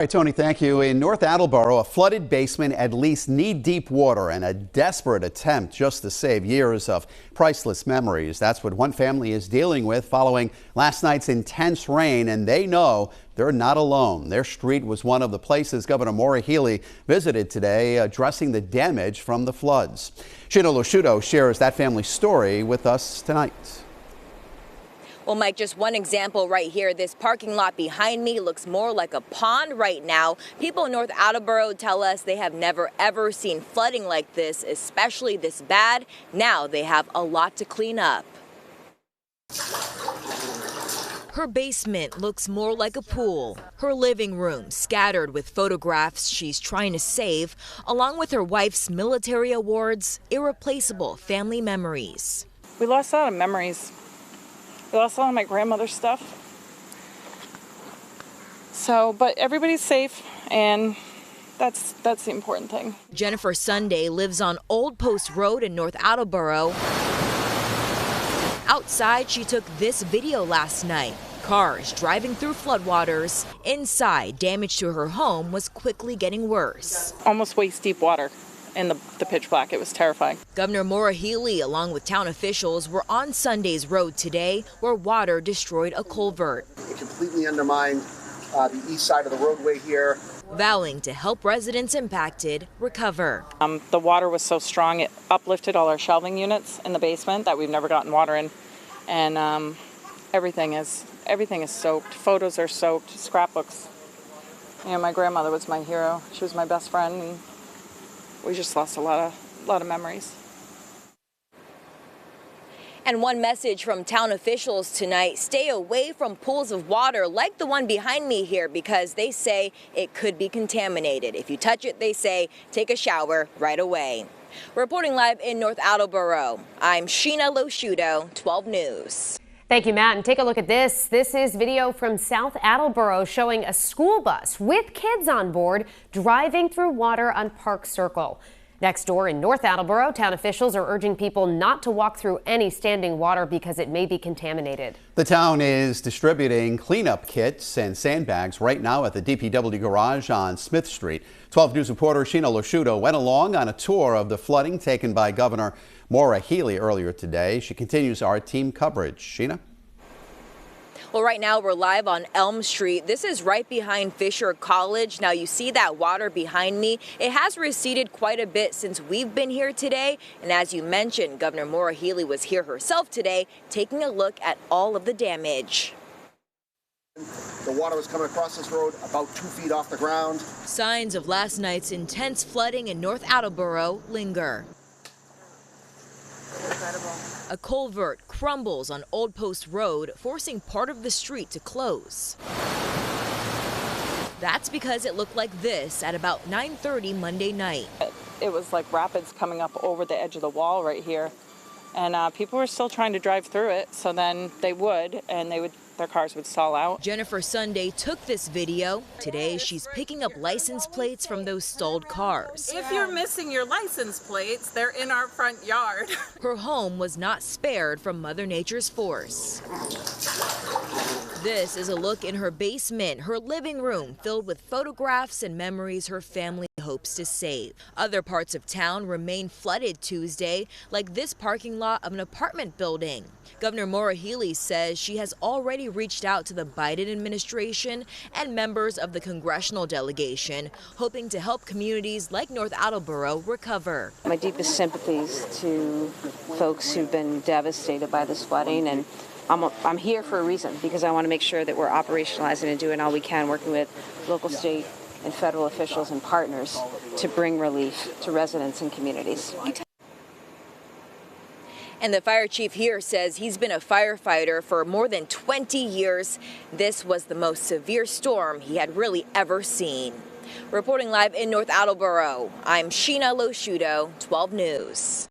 All right, Tony, thank you. In North Attleboro, a flooded basement, at least knee-deep water, and a desperate attempt just to save years of priceless memories. That's what one family is dealing with following last night's intense rain, and they know they're not alone. Their street was one of the places Governor Healey visited today, addressing the damage from the floods. Sheena Losciuto shares that family's story with us tonight. Well, Mike, just one example right here. This parking lot behind me looks more like a pond right now. People in North Attleboro tell us they have never, ever seen flooding like this, especially this bad. Now they have a lot to clean up. Her basement looks more like a pool. Her living room scattered with photographs she's trying to save, along with her wife's military awards, irreplaceable family memories. We lost a lot of memories. We lost a lot of my grandmother's stuff. But everybody's safe, and that's the important thing. Jennifer Sunday lives on Old Post Road in North Attleboro. Outside, she took this video last night. Cars driving through floodwaters. Inside, damage to her home was quickly getting worse. Almost waist-deep water in the pitch black. It was terrifying. Governor Healey, along with town officials, were on Sunday's road today where water destroyed a culvert. It completely undermined the east side of the roadway here. Vowing to help residents impacted recover. The water was so strong it uplifted all our shelving units in the basement that we've never gotten water in, and everything is soaked. Photos are soaked. Scrapbooks. You know, my grandmother was my hero. She was my best friend, and we just lost a lot of memories. And one message from town officials tonight: stay away from pools of water like the one behind me here, because they say it could be contaminated. If you touch it, they say, take a shower right away. Reporting live in North Attleboro, I'm Sheena Losciuto, 12 News. Thank you, Matt. And take a look at this. This is video from South Attleboro showing a school bus with kids on board driving through water on Park Circle. Next door in North Attleboro, town officials are urging people not to walk through any standing water because it may be contaminated. The town is distributing cleanup kits and sandbags right now at the DPW garage on Smith Street. 12 News reporter Sheena Losciuto went along on a tour of the flooding taken by Governor Healey earlier today. She continues our team coverage. Sheena? Well, right now we're live on Elm Street. This is right behind Fisher College. Now you see that water behind me. It has receded quite a bit since we've been here today. And as you mentioned, Governor Healey was here herself today, taking a look at all of the damage. The water was coming across this road about 2 feet off the ground. Signs of last night's intense flooding in North Attleboro linger. Incredible. A culvert crumbles on Old Post Road, forcing part of the street to close. That's because it looked like this at about 9:30 Monday night. It was like rapids coming up over the edge of the wall right here. And people were still trying to drive through it, so then their cars would stall out. Jennifer Sunday took this video. Today, she's picking up license plates from those stalled cars. If you're missing your license plates, they're in our front yard. Her home was not spared from Mother Nature's force. This is a look in her basement, her living room filled with photographs and memories her family hopes to save. Other parts of town remain flooded Tuesday, like this parking lot of an apartment building. Governor Healey says she has already reached out to the Biden administration and members of the congressional delegation, hoping to help communities like North Attleboro recover. My deepest sympathies to folks who've been devastated by this flooding, and I'm here for a reason, because I want to make sure that we're operationalizing and doing all we can, working with local, state, and federal officials and partners to bring relief to residents and communities. And the fire chief here says he's been a firefighter for more than 20 years. This was the most severe storm he had really ever seen. Reporting live in North Attleboro, I'm Sheena Losciuto, 12 News.